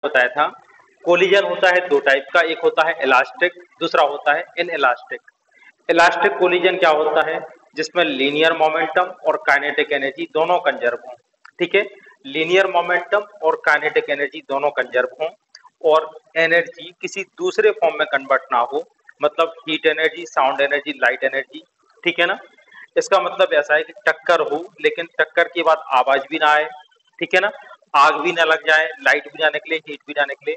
बताया था कोलिजन होता है दो टाइप का, एक होता है इलास्टिक, दूसरा होता है इनइलास्टिक। इलास्टिक कोलिजन क्या होता है, जिसमें लीनियर मोमेंटम और काइनेटिक एनर्जी दोनों कंजर्व हों। ठीक है, लीनियर मोमेंटम और काइनेटिक एनर्जी दोनों कंजर्व हों और एनर्जी किसी दूसरे फॉर्म में कन्वर्ट ना हो, मतलब heat energy, sound energy, light energy. ठीक है ना, इसका मतलब ऐसा है कि टक्कर हो लेकिन टक्कर के बाद आवाज भी ना आए, ठीक है ना, आग भी ना लग जाए, लाइट भी ना निकले, हीट भी ना निकले,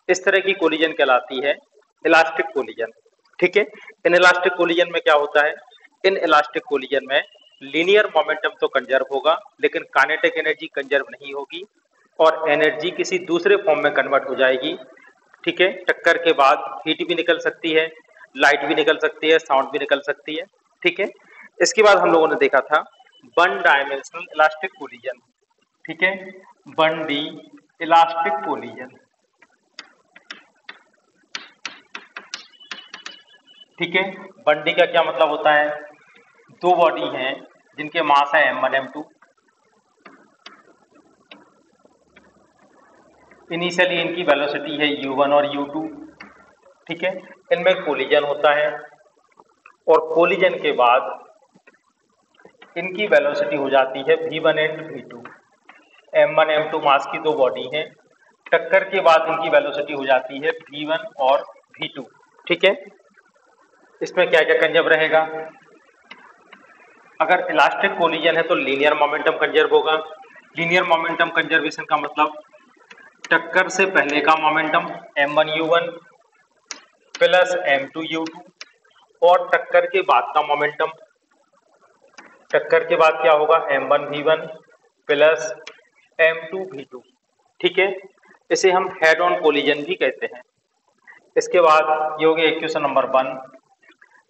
इस तरह की कोलिजन कहलाती है इलास्टिक कोलिजन। ठीक है, इन इलास्टिक कोलिजन में क्या होता है, इन इलास्टिक कोलिजन में लीनियर मोमेंटम तो कंजर्व होगा लेकिन काइनेटिक एनर्जी कंजर्व नहीं होगी और एनर्जी किसी दूसरे फॉर्म में कन्वर्ट हो जाएगी। ठीक है, टक्कर के बाद हीट भी निकल सकती है, लाइट भी निकल सकती है, साउंड भी निकल सकती है। ठीक है, इसके बाद हम लोगों ने देखा था वन डायमेंशनल इलास्टिक कोलिजन। ठीक है, वन डी इलास्टिक कोलिजन। ठीक है, वन डी का क्या मतलब होता है, दो बॉडी हैं जिनके मास है m1 m2, इनिशियली इनकी वेलोसिटी है u1 और u2। ठीक है, इनमें कोलिजन होता है और कोलिजन के बाद इनकी वेलोसिटी हो जाती है v1 and v2। m1 m2 मास की दो बॉडी हैं, टक्कर के बाद इनकी वेलोसिटी हो जाती है v1 और v2। ठीक है, इसमें क्या क्या कंजर्व रहेगा, अगर इलास्टिक कोलिजन है तो लीनियर मोमेंटम कंजर्व होगा। लीनियर मोमेंटम कंजर्वेशन का मतलब टक्कर से पहले का momentum m1 u1 plus m2 u2 और टक्कर के बाद का मोमेंटम, टक्कर के बाद क्या होगा m1 v1 plus m2 v2। ठीक है, इसे हम हेड ऑन कोलिजन भी कहते हैं। इसके बाद ये हो गया इक्वेशन नंबर 1।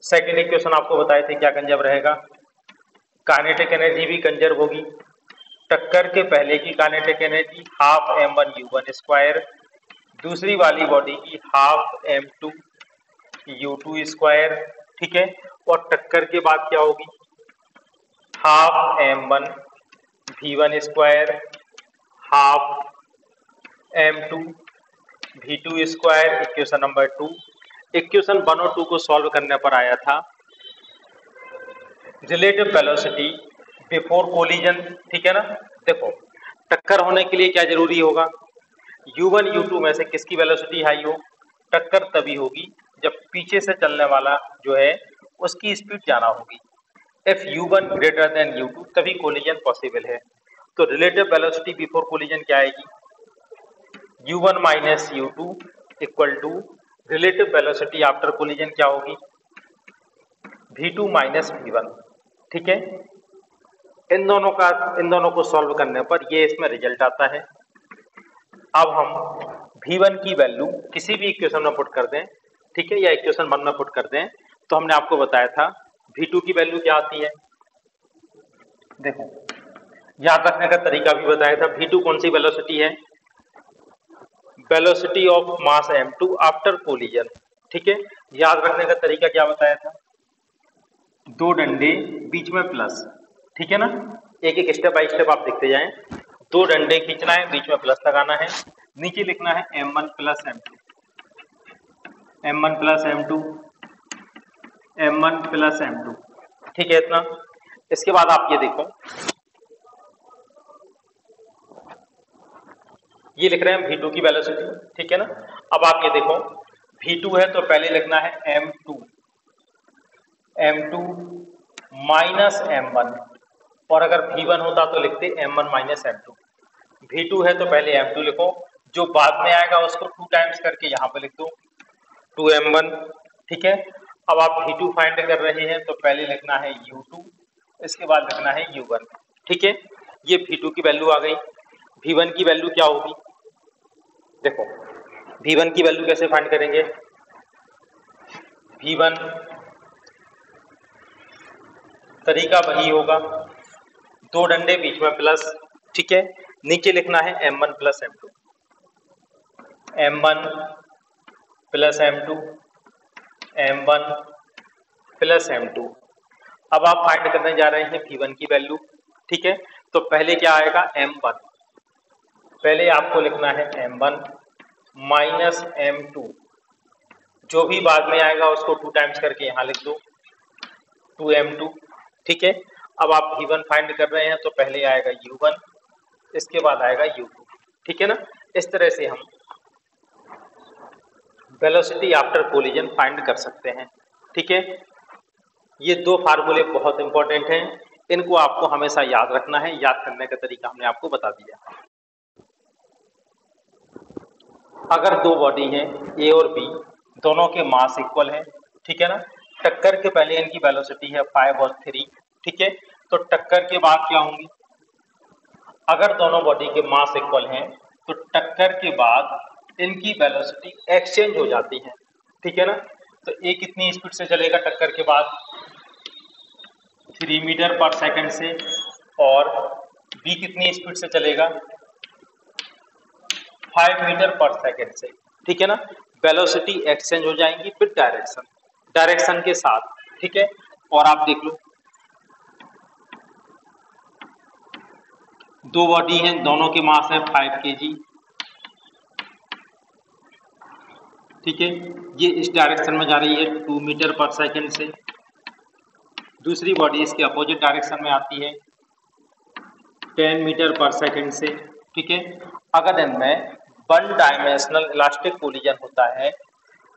सेकेंड इक्वेशन आपको बताए थे क्या कंजर्व रहेगा, काइनेटिक एनर्जी भी कंजर्व होगी। टक्कर के पहले की kinetic energy half m1 u1 square, दूसरी वाली बॉडी की हाफ m2 u2 स्क्वायर। ठीक है, और टक्कर के बाद क्या होगी, half m1 v1 square, half m2 v2 square. Equation number 2। Equation 1 और 2 को सॉल्व करने पर आया था रिलेटिव वेलोसिटी बिफोर कोलिजन। ठीक है ना, देखो टक्कर होने के लिए क्या जरूरी होगा, u1 u2 में से किसकी वेलोसिटी हाई हो, टक्कर तभी होगी जब पीछे से चलने वाला जो है उसकी स्पीड ज्यादा होगी। If u1 greater than u2 तभी कोलिजन पॉसिबल है। तो रिलेटिव वेलोसिटी बिफोर कोलिजन क्या आएगी, u1 minus u2 equal to relative velocity after collision क्या होगी, v2 माइनस v1। ठीक है, इन दोनों को सॉल्व करने पर ये इसमें रिजल्ट आता है। अब हम v1 की वैल्यू किसी भी इक्वेशन में पुट कर दें, ठीक है, या इक्वेशन 1 में पुट कर दें, तो हमने आपको बताया था v2 की वैल्यू क्या आती है। देखो याद रखने का तरीका भी बताया था, v2 कौन सी वेलोसिटी है, velocity of mass m2 after collision. ठीक है, याद रखने का तरीका क्या बताया था, दो डंडे बीच में प्लस। ठीक है ना, एक एक स्टेप बाय स्टेप आप देखते जाएं। दो डंडे खींचना है, बीच में प्लस लगाना है, नीचे लिखना है m1 plus m2, m1 plus m2, m1 plus m2। ठीक है इतना। इसके बाद आप ये देखो, ये लिख रहे हैं v2 की वेलोसिटी। ठीक है ना, अब आप ये देखो v2 है तो पहले लिखना है m2 माइनस m1, और अगर v1 होता तो लिखते m1 माइनस m2। v2 है तो पहले m2 लिखो, जो बाद में आएगा उसको 2 टाइम्स करके यहाँ पे लिख दो 2m1। ठीक है, अब आप v2 फाइंड कर रहे हैं तो पहले लिखना है u2, इसके बाद लिखना है u1। ठीक है, ये v2 की वैल्यू आ गई। v1 की वैल्यू क्या होगी, देखो v1 की वैल्यू कैसे फाइंड करेंगे, v1 तरीका वही होगा, दो डंडे बीच में प्लस। ठीक है, नीचे लिखना है m1 plus m2, m1 plus m2, m1 plus m2। अब आप फाइंड करने जा रहे हैं v1 की वैल्यू। ठीक है, तो पहले क्या आएगा m1, पहले आपको लिखना है m1 माइनस m2, जो भी बाद में आएगा उसको 2 टाइम्स करके यहाँ लिख दो 2m2। ठीक है, अब आप V1 फाइंड कर रहे हैं तो पहले आएगा U1, इसके बाद आएगा U2। ठीक है ना, इस तरह से हम वेलोसिटी आफ्टर कोलिजन फाइंड कर सकते हैं। ठीक है, ये दो फार्मूले बहुत इंपॉर्टेंट हैं, इनको आपको हमेशा याद रखना है। याद करने का तरीका हमने आपको बता दिया। अगर दो बॉडी हैं ए और बी, दोनों के मास इक्वल है, ठीक है ना, टक्कर के पहले इनकी वेलोसिटी है 5 और 3। ठीक है, तो टक्कर के बाद क्या होंगी? अगर दोनों बॉडी के मास इक्वल हैं तो टक्कर के बाद इनकी वेलोसिटी एक्सचेंज हो जाती है। ठीक है ना, तो ए कितनी स्पीड से चलेगा टक्कर के बाद? 3 मीटर पर सेकंड से, और बी कितनी स्पीड से चलेगा? 5 मीटर पर सेकंड से। ठीक है ना, वेलोसिटी एक्सचेंज हो जाएंगी विद डायरेक्शन के साथ। ठीक है, और आप देख लो दो बॉडी हैं, दोनों के मास है 5 kg। ठीक है, ये इस डायरेक्शन में जा रही है 2 मीटर पर सेकंड से, दूसरी बॉडी इसके अपोजिट डायरेक्शन में आती है 10 मीटर पर सेकंड से। ठीक है, अगर इनमें वन डायमेंशनल इलास्टिक कोलिजन होता है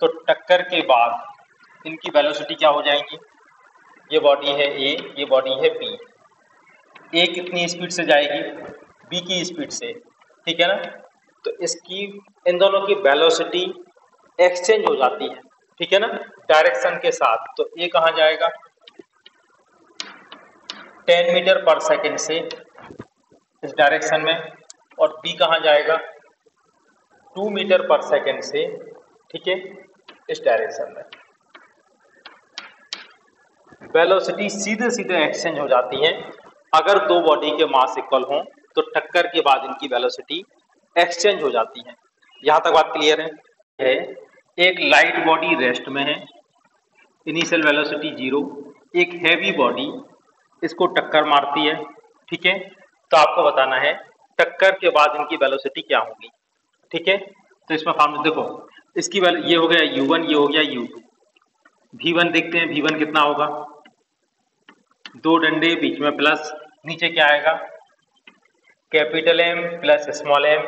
तो टक्कर के बाद इनकी वेलोसिटी क्या हो जाएंगी? ये बॉडी है ए, ये बॉडी है बी। ए कितनी स्पीड से जाएगी? बी की स्पीड से। ठीक है ना, तो इसकी इन दोनों की वेलोसिटी एक्सचेंज हो जाती है। ठीक है ना, डायरेक्शन के साथ। तो ए कहाँ जाएगा? 10 मीटर पर सेकंड से इस डायरेक्शन में, और बी कहाँ जाएगा? 2 मीटर पर सेकंड से, ठीक है, इस डायरेक्शन में। वेलोसिटी सीधे सीधे एक्सचेंज हो जाती है। अगर दो बॉडी के मास इक्वल हों तो टक्कर के बाद इनकी वेलोसिटी एक्सचेंज हो जाती है। यहां तक बात क्लियर है? एक लाइट बॉडी रेस्ट में है, इनिशियल वेलोसिटी 0। एक हैवी बॉडी इसको टक्कर मारती है। ठीक है, तो आपको बताना है टक्कर के बाद इनकी वेलोसिटी क्या होगी। ठीक है, तो इसमें फॉर्मूला देखो, इसकी ये हो गया U1, ये हो गया U2। V1 देखते हैं, V1 कितना होगा? दो डंडे बीच में प्लस, नीचे क्या आएगा? Capital M plus small m,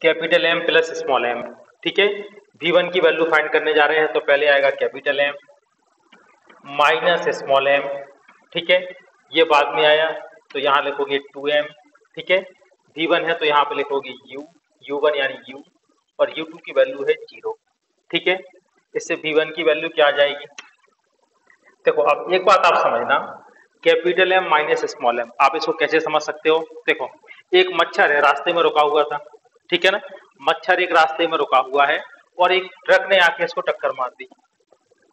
capital M plus small m। ठीक है, V1 की वैल्यू फाइंड करने जा रहे हैं तो पहले आएगा capital M minus small m। ठीक है, ये बाद में आया तो यहाँ लिखोगे 2m। ठीक है, V1 है तो यहाँ पे लिखोगे U1 यानी U, और U2 की वैल्यू है 0। ठीक है, इससे V1 की वैल्यू क्या आ जाएगी? देखो, अब एक बात आप समझना, capital M minus small m, आप इसको कैसे समझ सकते हो? देखो, एक मच्छर है रास्ते में रुका हुआ था। ठीक है ना, मच्छर एक रास्ते में रुका हुआ है और एक ट्रक ने आके इसको टक्कर मार दी।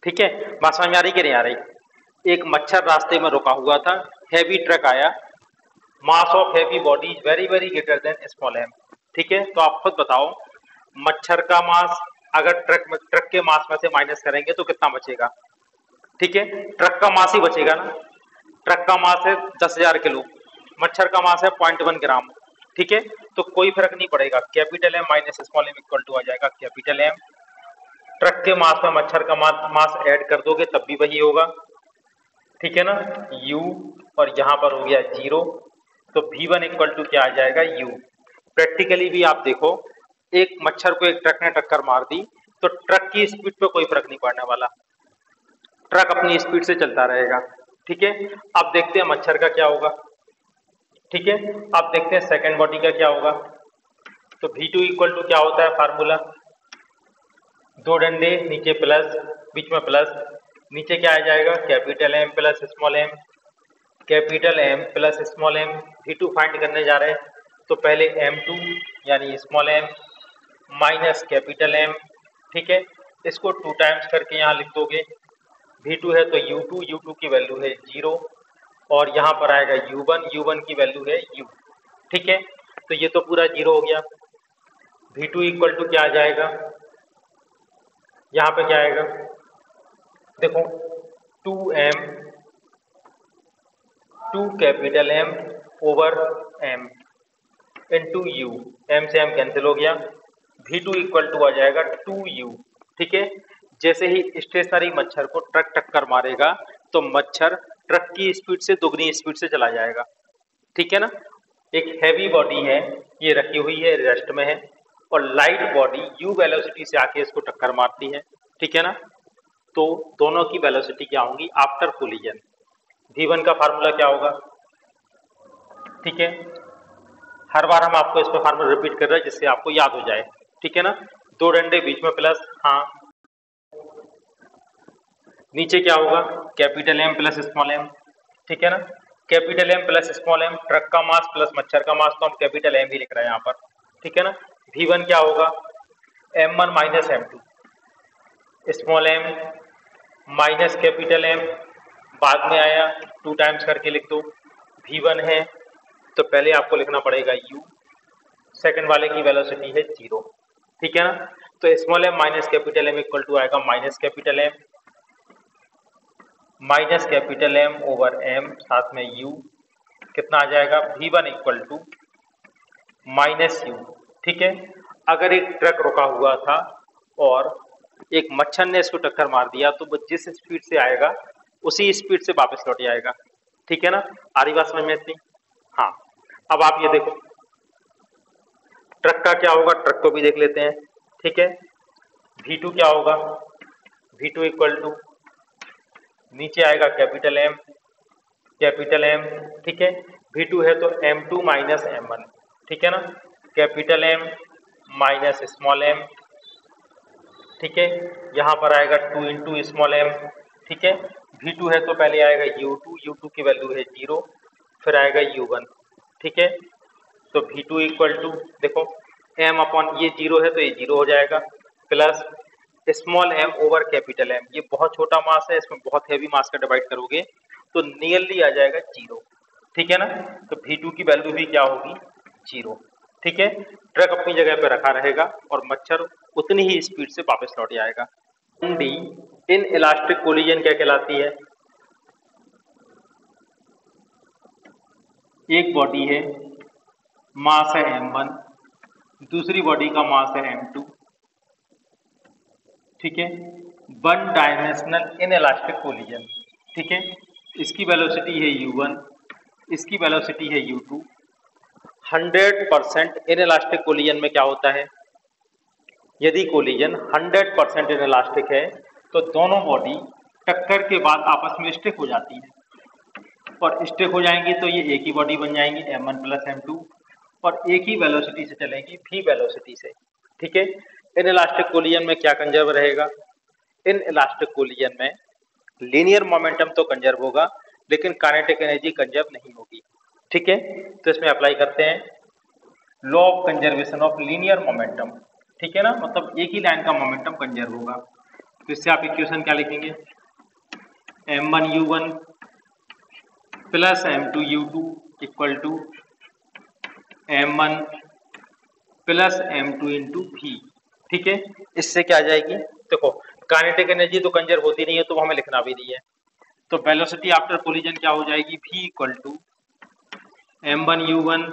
ठीक है, बात समझ में आ रही कि नहीं आ रही? एक मच्छर रास्ते में रुका हुआ था, हैवी ट्रक आया, mass of heavy body is very very greater than small m। ठीक है, तो आप खुद बताओ, मच्छर का मास अगर ट्रक के मास में से माइनस करेंगे तो कितना बचेगा? ठीक है, ट्रक का मास ही बचेगा ना। ट्रक का मास है 10,000 किलो, मच्छर का मास है 0.1 ग्राम। ठीक है, तो कोई फर्क नहीं पड़ेगा, capital M minus small m equal to आ जाएगा कैपिटल M। ट्रक के मास में मच्छर का मास ऐड कर दोगे तब भी वही होगा। ठीक है ना, U, और यहाँ पर हो गया 0, तो V1 इक्वल टू क्या आ जाएगा? U। प्रैक्टिकली भी आप देखो, एक मच्छर को एक ट्रक ने टक्कर मार दी तो ट्रक की स्पीड पे कोई फर्क नहीं पड़ने वाला, ट्रक अपनी स्पीड से चलता रहेगा। ठीक है, अब देखते हैं मच्छर का क्या होगा। ठीक है, अब देखते हैं सेकंड बॉडी का क्या होगा। तो V2 इक्वल टू क्या होता है फार्मूला? दो डंडे नीचे प्लस, बीच में प्लस, नीचे क्या आ जाएगा? Capital M plus small m, capital M plus small m। V2 find करने जा रहे हैं तो पहले M2 यानी small m minus capital M। ठीक है, इसको 2 टाइम्स करके यहाँ लिख दोगे। V2 है तो U2 की वैल्यू है 0, और यहाँ पर आएगा U1 की वैल्यू है U। ठीक है, तो ये तो पूरा 0 हो गया। V2 इक्वल टू क्या आ जाएगा? यहाँ पे क्या आएगा? देखो, 2m 2 capital M over m। Into u, m से एम कैंसिल हो गया, V2 इक्वल टू आ जाएगा 2u। ठीक है, जैसे ही स्टेशनरी मच्छर को ट्रक टक्कर मारेगा तो मच्छर ट्रक की स्पीड से दुगनी स्पीड से चला जाएगा। ठीक है ना। एक हैवी बॉडी है, ये रखी हुई है, रेस्ट में है, और लाइट बॉडी u वेलोसिटी से आके इसको टक्कर मारती है। ठीक है ना। तो दोनों की वेलोसिटी क्या होगी आफ्टर कोलिजन। V1 का फार्मूला क्या होगा? ठीक है, हर बार हम आपको इस पर फार्मूला रिपीट कर रहे हैं जिससे आपको याद हो जाए। ठीक है ना। दो डंडे बीच में प्लस, हाँ, नीचे क्या होगा capital M plus small m। ठीक है ना। Capital M plus small m, truck का मास प्लस मच्छर का मास, तो हम कैपिटल M ही लिख रहे हैं यहाँ पर। ठीक है ना। V1 क्या होगा M1 minus M2, small m minus capital M, बाद में आया 2 टाइम्स करके लिख दो। V1 है तो पहले आपको लिखना पड़ेगा u, सेकंड वाले की वेलोसिटी है 0। ठीक है ना। तो small m minus capital M equal to आएगा minus capital M, minus capital M over M, साथ में u, कितना आ जाएगा V1 equal to minus u। ठीक है। अगर एक ट्रक रुका हुआ था और एक मच्छर ने इसको टक्कर मार दिया तो वो जिस स्पीड से आएगा उसी स्पीड से वापस लौट जाएगा। ठीक है ना। आ रही बात समझ में इतनी? हाँ, अब आप ये देखो ट्रक का क्या होगा, ट्रक को भी देख लेते हैं। ठीक है, V2 क्या होगा, V2 इक्वल टू नीचे आएगा कैपिटल M, कैपिटल M। ठीक है, V2 है तो M2 माइनस M1। ठीक है ना, capital M minus small m। ठीक है, यहाँ पर आएगा 2 इंटू स्मॉल m। ठीक है, V2 है तो पहले आएगा U2, U2 की वैल्यू है 0, फिर आएगा U1। ठीक है, तो V2 इक्वल टू देखो m अपॉन ये 0 है तो ये 0 हो जाएगा, plus small m over capital M। ये बहुत छोटा मास है, इसमें बहुत हैवी मास का डिवाइड करोगे तो नियरली आ जाएगा 0। ठीक है ना। तो V2 की वैल्यू भी क्या होगी 0। ठीक है, ट्रक अपनी जगह पर रखा रहेगा और मच्छर उतनी ही स्पीड से वापस लौट जाएगा। डी इन इलास्टिक कोलिजन क्या कहलाती है? एक बॉडी है, मास है m1, दूसरी बॉडी का मास है m2। ठीक है, one dimensional in elastic collision. ठीक है, इसकी वेलोसिटी है u1, इसकी वेलोसिटी है u2। 100% इन इलास्टिक कोलिजन में क्या होता है, यदि कोलिजन 100% इन इलास्टिक है तो दोनों बॉडी टक्कर के बाद आपस में स्टिक हो जाती है, और स्टिक हो जाएंगी तो ये एक ही बॉडी बन जाएंगी m1 प्लस m2, और एक ही वेलोसिटी से चलेंगी v वेलोसिटी से। ठीक है, इन इलास्टिक कोलिजन में क्या कंजर्व रहेगा, इन इलास्टिक कोलिजन में लीनियर मोमेंटम तो कंजर्व होगा लेकिन काइनेटिक एनर्जी कंजर्व नहीं होगी। ठीक है, तो इसमें अप्लाई करते हैं law of conservation of linear momentum. ठीक है ना, मतलब एक ही लाइन का मोमेंटम कंजर्व होगा। तो इससे आप इक्वेशन क्या लिखेंगे, m1u1 plus m2u2 equal to m1 plus m2 into v। ठीक है, इससे क्या आ जाएगी, देखो काइनेटिक एनर्जी तो कंजर्व होती नहीं है तो हमें लिखना भी नहीं है, तो वेलोसिटी आफ्टर कोलिजन क्या हो जाएगी, v equal to m1u1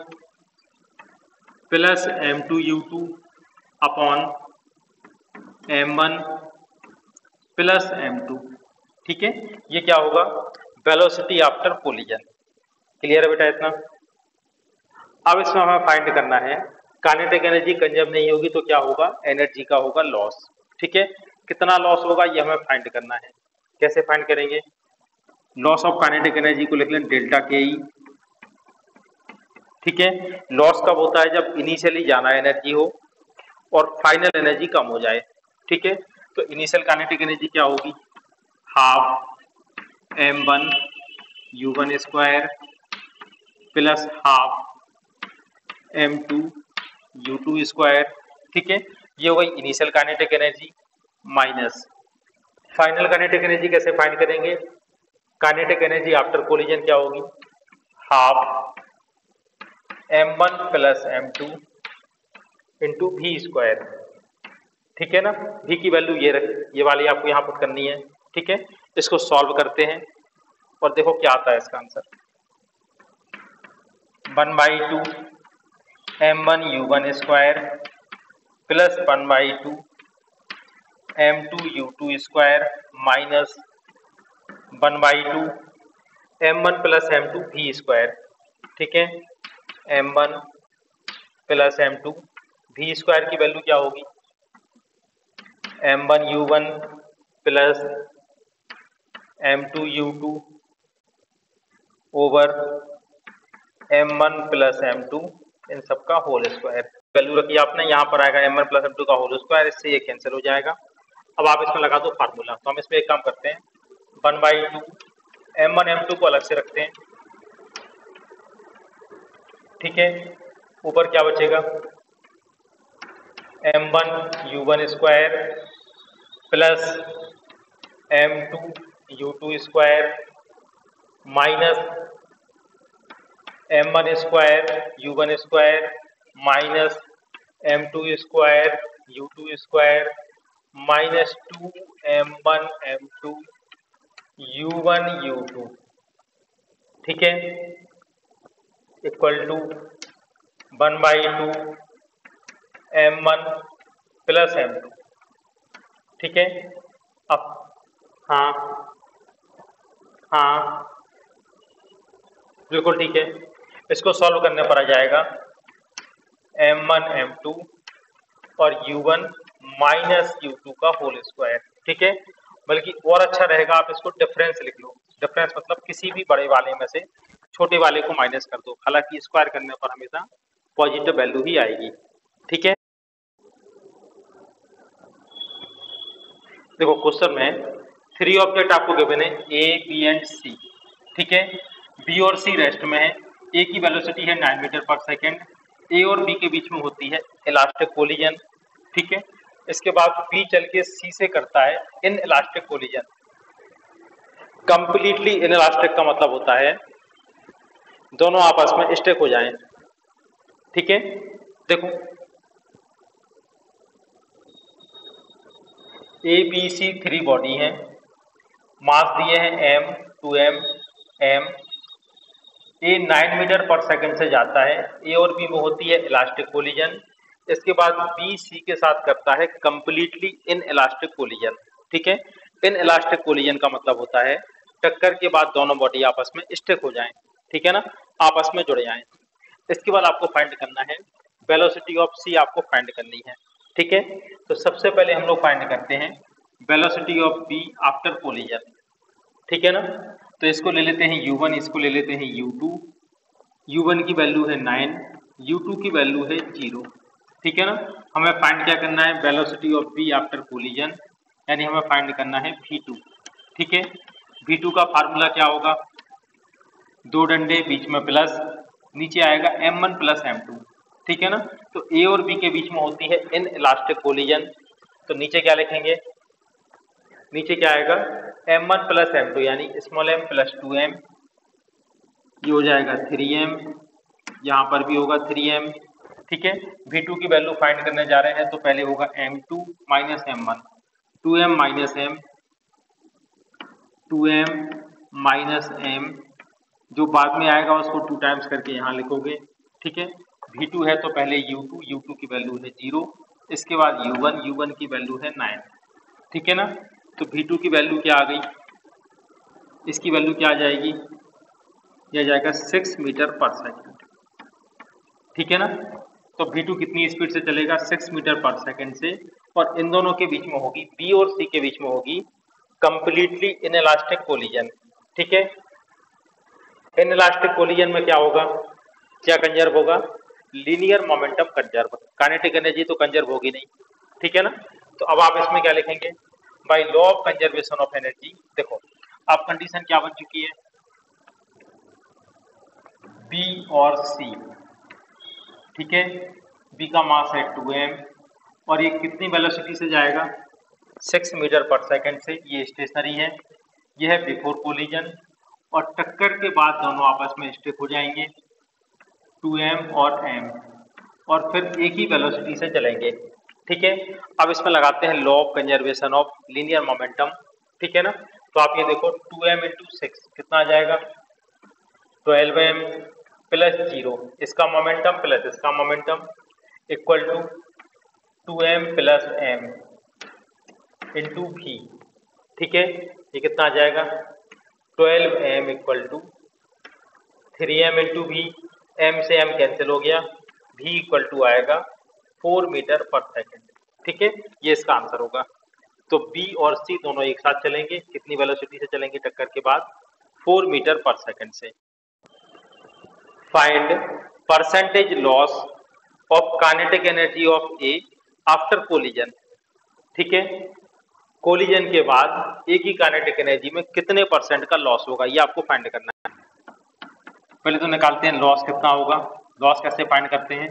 plus m2u2 upon m1 plus m2। ठीक है, ये क्या होगा वेलोसिटी आफ्टर कोलिजन। क्लियर है बेटा इतना? अब इसमें हमें फाइंड करना है काइनेटिक एनर्जी कंजर्व नहीं होगी तो क्या होगा, एनर्जी का होगा लॉस। ठीक है, कितना लॉस होगा ये हमें फाइंड करना है। कैसे फाइंड करेंगे, लॉस ऑफ काइनेटिक एनर्जी को लिख लें डेल्टा के ई। ठीक है, लॉस कब होता है, जब इनिशियली जाना एनर्जी हो और फाइनल एनर्जी कम हो जाए। ठीक है, तो इनिशियल काइनेटिक एनर्जी क्या होगी, half m1 u1 square plus half m2 u2 square. ठीक है, ये हो गई initial kinetic energy minus final kinetic energy. कैसे फाइंड करेंगे, काइनेटिक एनर्जी आफ्टर कोलिजन क्या होगी, half m1 plus m2 into v square. ठीक है ना, v की वैल्यू ये वाली आपको यहाँ पुट करनी है। ठीक है, इसको सॉल्व करते हैं और देखो क्या आता है इसका answer, 1/2 m1 u1 square plus 1/2 m2 u2 square minus 1/2 m1 plus m2 v square. ठीक है, m1 plus m2 v square की वैल्यू क्या होगी, m1 u1 plus m2 u2 over m1 plus m2 इन सब का होल स्क्वायर। वैल्यू रखी आपने, यहाँ पर आएगा m1 प्लस m2 का होल स्क्वायर, इससे ये कैंसिल हो जाएगा। अब आप इसमें लगा दो फार्मूला। तो हम इसमें एक काम करते हैं, 1/2 m1 m2 को अलग से रखते हैं। ठीक है, ऊपर क्या बचेगा, m1 u1 square plus m2 u2 square minus m1 square u1 square minus m2 square u2 square minus 2 m1 m2 u1 u2। ठीक है, equal to 1/2 m1 plus m2। ठीक है, अब हाँ हाँ बिल्कुल ठीक है, इसको सॉल्व करने पर आ जाएगा m1 m2 और u1 माइनस u2 का होल स्क्वायर। ठीक है, बल्कि और अच्छा रहेगा आप इसको डिफरेंस लिख लो। डिफरेंस मतलब किसी भी बड़े वाले में से छोटे वाले को माइनस कर दो, हालांकि स्क्वायर करने पर हमेशा पॉजिटिव वैल्यू ही आएगी। ठीक है, देखो क्वेश्चन में 3 ऑब्जेक्ट आपको गिवन है ए बी एंड सी। ठीक है, बी और सी रेस्ट में है, ए की वेलोसिटी है 9 मीटर पर सेकेंड, ए और बी के बीच में होती है इलास्टिक कोलिजन। ठीक है, इसके बाद बी चल के सी से करता है in elastic collision. Completely in elastic का मतलब होता है दोनों आपस में स्टिक हो जाएं। ठीक है, देखो ए बी सी 3 बॉडी हैं, मास दिए हैं m 2m m। ए 9 मीटर पर सेकंड से जाता है, ए और बी में होती है इलास्टिक कोलिजन। इसके बाद बी सी के साथ करता है कंप्लीटली इन इलास्टिक कोलिजन। ठीक है, इन इलास्टिक कोलिजन का मतलब होता है टक्कर के बाद दोनों बॉडी आपस में स्टिक हो जाएं। ठीक है ना, आपस में जुड़ जाएं। इसके बाद आपको फाइंड करना है वेलोसिटी ऑफ सी, आपको फाइंड करनी है। ठीक है, तो सबसे पहले हम लोग फाइंड करते हैं velocity of B after collision. ठीक है ना, तो इसको ले लेते हैं u1, इसको ले लेते हैं u2। u1 की वैल्यू है 9, u2 की वैल्यू है 0। ठीक है ना, हमें फाइंड क्या करना है, velocity of B after collision, यानी हमें फाइंड करना है v2। ठीक है, v2 का फार्मूला क्या होगा, दो डंडे बीच में प्लस, नीचे आएगा m1 प्लस m2। ठीक है ना, तो ए और बी के बीच में होती है इन इलास्टिक कोलिजन, तो नीचे क्या लिखेंगे, नीचे क्या आएगा m1 प्लस m2 यानी स्मॉल m प्लस 2m, ये हो जाएगा 3m, यहाँ पर भी होगा 3m। ठीक है, v2 की वैल्यू फाइंड करने जा रहे हैं, तो पहले होगा m2 minus m1, 2m minus m, 2m minus m, जो बाद में आएगा उसको 2 टाइम्स करके यहाँ लिखोगे। ठीक है, v2 है तो पहले u2, u2 की वैल्यू है 0, इसके बाद u1, u1 की वैल्यू है 9। ठीक है ना, तो v2 की वैल्यू क्या आ गई, इसकी वैल्यू क्या आ जाएगी, यह आ जाएगा 6 मीटर पर सेकेंड। ठीक है ना, तो v2 कितनी स्पीड से चलेगा, 6 मीटर पर सेकेंड से, और इन दोनों के बीच में होगी, बी और सी के बीच में होगी कंप्लीटली इनइलास्टिक कोलिजन। ठीक है, इनइलास्टिक कोलिजन में क्या होगा, क्या कंजर्व होगा, linear momentum conserve, kinetic energy तो कंजर्व होगी नहीं। ठीक है ना, तो अब आप इसमें क्या लिखेंगे, by law of conservation of energy. देखो अब कंडीशन क्या बन चुकी है, बी और सी। ठीक है, बी का मास है 2m और ये कितनी वेलोसिटी से जाएगा, 6 मीटर पर सेकेंड से, ये स्टेशनरी है, ये है बिफोर कोलिजन, और टक्कर के बाद दोनों आपस में स्टिक हो जाएंगे 2m और m, और फिर एक ही वेलोसिटी से चलेंगे। ठीक है, अब इसमें लगाते हैं law of conservation of linear momentum. ठीक है ना, तो आप ये देखो 2m इंटू 6 कितना आ जाएगा, 12m प्लस 0, इसका मोमेंटम प्लस इसका momentum equal to 2m plus m into v। ठीक है, ये कितना आ जाएगा 12m equal to 3m into v, m से m कैंसिल हो गया, v इक्वल टू आएगा 4 मीटर पर सेकेंड। ठीक है, ये इसका आंसर होगा। तो B और C दोनों एक साथ चलेंगे, कितनी वेलोसिटी से चलेंगे टक्कर के बाद 4 मीटर पर सेकेंड से। Find percentage loss of kinetic energy of A after collision. ठीक है, कोलिजन के बाद A की काइनेटिक एनर्जी में कितने परसेंट का लॉस होगा, ये आपको फाइंड करना है। पहले तो निकालते हैं लॉस कितना होगा। लॉस कैसे फाइंड करते हैं,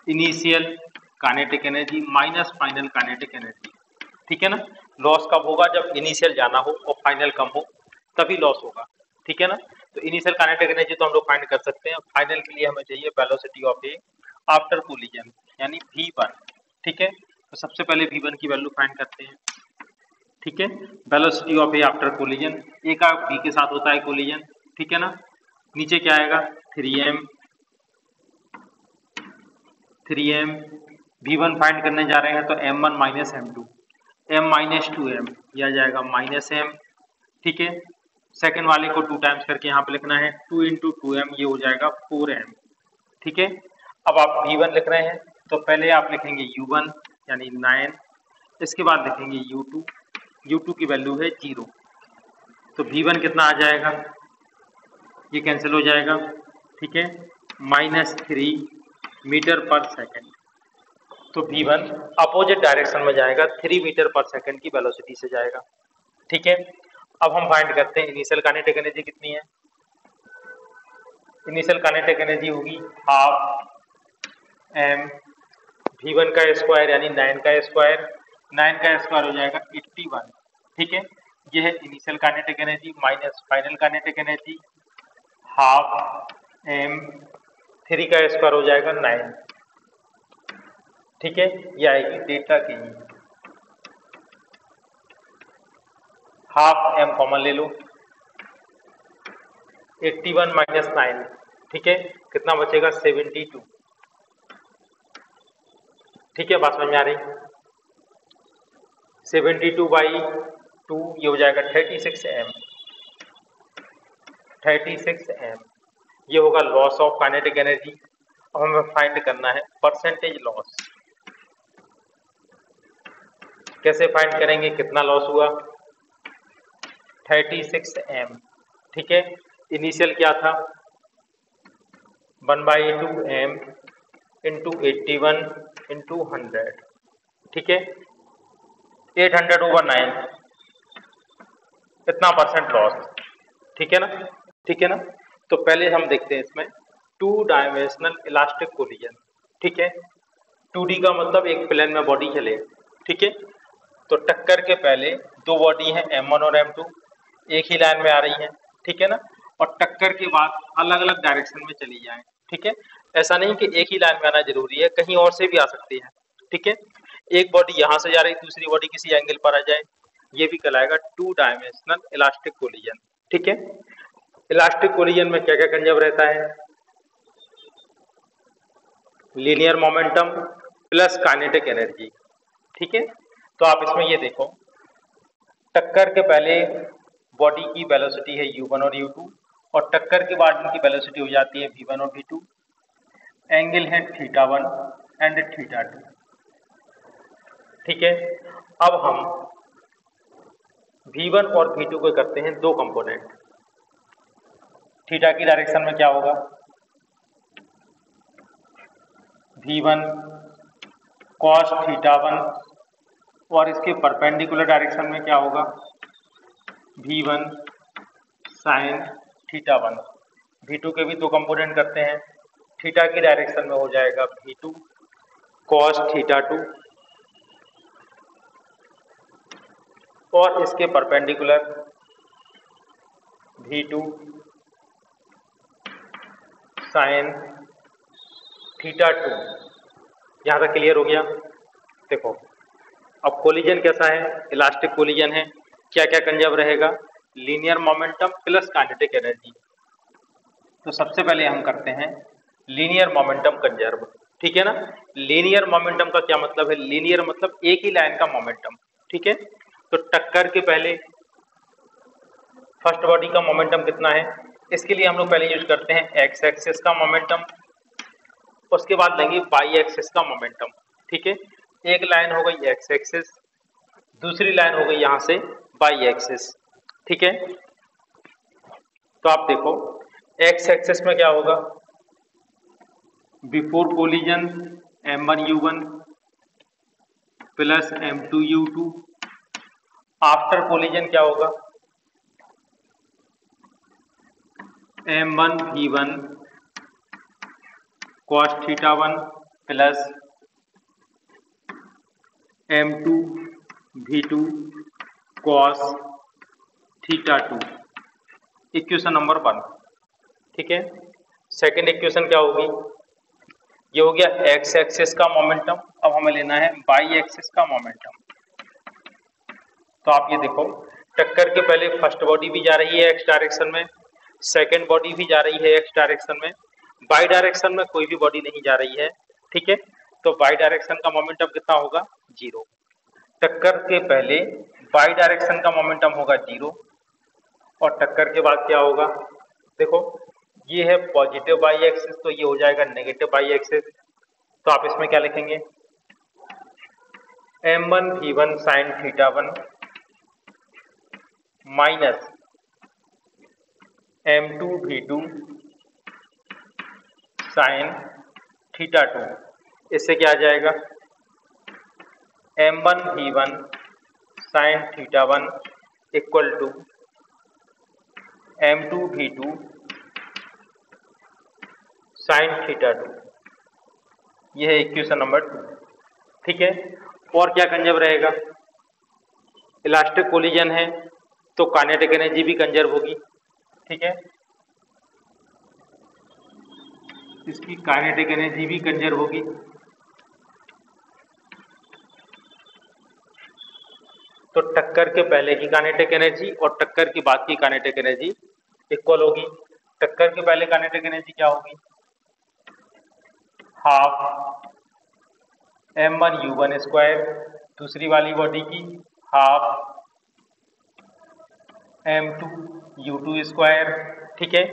initial kinetic energy minus final kinetic energy. ठीक है ना, लॉस कब होगा, जब इनिशियल जाना हो और फाइनल कम हो, तभी लॉस होगा। ठीक है ना, तो इनिशियल काइनेटिक एनर्जी तो हम लोग फाइंड कर सकते हैं, फाइनल के लिए हमें चाहिए velocity of a after collision यानी v1। ठीक है, तो सबसे पहले v1 की वैल्यू फाइंड करते हैं। ठीक है, velocity of a after collision, a का v के साथ होता है कोलिजन। ठीक है ना, नीचे क्या आएगा 3m v1 फाइंड करने जा रहे हैं तो m1 minus m2, m minus 2m, यह आ जाएगा माइनस m। ठीक है, सेकेंड वाले को 2 टाइम्स करके यहाँ पे लिखना है, 2 इंटू 2m, ये हो जाएगा 4m। ठीक है, अब आप v1 लिख रहे हैं तो पहले आप लिखेंगे u1 यानी 9, इसके बाद लिखेंगे u2, u2 की वैल्यू है 0, तो v1 कितना आ जाएगा, ये कैंसिल हो जाएगा। ठीक है, माइनस 3 मीटर पर सेकेंड, तो v1 अपोजिट डायरेक्शन में जाएगा, 3 मीटर पर सेकेंड की वेलोसिटी से जाएगा। ठीक है, अब हम फाइंड करते हैं इनिशियल काइनेटिक एनर्जी कितनी है। इनिशियल काइनेटिक एनर्जी होगी हाफ m v1 का स्क्वायर यानी 9 का स्क्वायर, 9 का स्क्वायर हो जाएगा 81। ठीक है, यह है initial kinetic energy minus final kinetic energy half m, 3 का स्क्वायर हो जाएगा 9। ठीक है, ये आएगी डेटा की, हाफ m कॉमन ले लो, 81 माइनस 9। ठीक है, कितना बचेगा 72। ठीक है, बात समझ में आ रही, 72/2, ये हो जाएगा 36m, 36m, ये होगा लॉस ऑफ काइनेटिक एनर्जी। अब हमें फाइंड करना है परसेंटेज लॉस। कैसे फाइंड करेंगे, कितना लॉस हुआ 36m। ठीक है, इनिशियल क्या था 1/2m इंटू 81 इंटू 100। ठीक है, 800/9, इतना परसेंट लॉस। ठीक है ना, ठीक है ना, तो पहले हम देखते हैं इसमें 2 डायमेंशनल इलास्टिक कोलिजन। ठीक है, 2D का मतलब एक प्लेन में बॉडी चले। ठीक है, तो टक्कर के पहले दो बॉडी हैं m1 और m2, एक ही लाइन में आ रही हैं। ठीक है ना, और टक्कर के बाद अलग अलग डायरेक्शन में चली जाएं। ठीक है, ऐसा नहीं कि एक ही लाइन में आना जरूरी है, कहीं और से भी आ सकती है। ठीक है, एक बॉडी यहाँ से जा रही, दूसरी बॉडी किसी एंगल पर आ जाए, ये भी कहलाएगा 2 डायमेंशनल इलास्टिक कोलिजन। ठीक है, इलास्टिक कोलिजन में क्या क्या कंजर्व रहता है, linear momentum plus kinetic energy. ठीक है, तो आप इसमें ये देखो, टक्कर के पहले बॉडी की वेलोसिटी है u1 और u2, और टक्कर के बाद इनकी वेलोसिटी हो जाती है v1 और v2, एंगल है θ1 एंड θ2। ठीक है, अब हम v1 और v2 को करते हैं दो कंपोनेंट। थीटा की डायरेक्शन में क्या होगा, v1 cos θ1, और इसके परपेंडिकुलर डायरेक्शन में क्या होगा v1 sin θ1। v2 के भी दो कंपोनेंट करते हैं, थीटा की डायरेक्शन में हो जाएगा v2 cos θ2, और इसके परपेंडिकुलर v2 sin θ2। यहाँ तक क्लियर हो गया। देखो अब कोलिजन कैसा है, इलास्टिक कोलिजन है, क्या क्या कंजर्व रहेगा, linear momentum plus kinetic energy. तो सबसे पहले हम करते हैं लीनियर मोमेंटम कंजर्व, ठीक है ना। लीनियर मोमेंटम का क्या मतलब है? लीनियर मतलब एक ही लाइन का मोमेंटम, ठीक है। तो टक्कर के पहले फर्स्ट बॉडी का मोमेंटम कितना है, इसके लिए हम लोग पहले यूज करते हैं एक्स एक्सिस का मोमेंटम, उसके बाद लेंगे वाई एक्सिस का मोमेंटम, ठीक है। एक लाइन हो गई एक्स एक्सिस, दूसरी लाइन हो गई यहां से वाई एक्सिस, ठीक है। तो आप देखो एक्स एक्सिस में क्या होगा, before collision m1u1 plus m2u2, after collision क्या होगा, m1v1 cos θ1 plus m2v2 cos θ2, equation number 1, ठीक है। सेकेंड इक्वेशन क्या होगी, ये हो गया एक्स एक्सिस का मोमेंटम, अब हमें लेना है वाई एक्सिस का मोमेंटम। तो आप ये देखो टक्कर के पहले फर्स्ट बॉडी भी जा रही है एक्स डायरेक्शन में, सेकेंड बॉडी भी जा रही है एक्स डायरेक्शन में, वाई डायरेक्शन में कोई भी बॉडी नहीं जा रही है, ठीक है। तो वाई डायरेक्शन का मोमेंटम कितना होगा, 0। टक्कर के पहले वाई डायरेक्शन का मोमेंटम होगा 0, और टक्कर के बाद क्या होगा, देखो ये है पॉजिटिव वाई एक्सिस, तो ये हो जाएगा नेगेटिव वाई एक्सिस। तो आप इसमें क्या लिखेंगे, m1v1 sin θ1 minus m2v2 sin θ2, इससे क्या आ जाएगा, m1v1 sin θ1 equal to m2v2 sin θ2, यह है इक्वेशन नंबर 2, ठीक है। और क्या कंजर्व रहेगा, इलास्टिक कोलिजन है तो काइनेटिक एनर्जी भी कंजर्व होगी, ठीक है। इसकी काइनेटिक एनर्जी भी कंजर्व होगी, तो टक्कर के पहले की काइनेटिक एनर्जी और टक्कर की बाद की काइनेटिक एनर्जी इक्वल होगी। टक्कर के पहले काइनेटिक एनर्जी क्या होगी, हाफ m1u1 स्क्वायर, दूसरी वाली बॉडी की हाफ m2u2 स्क्वायर, ठीक है।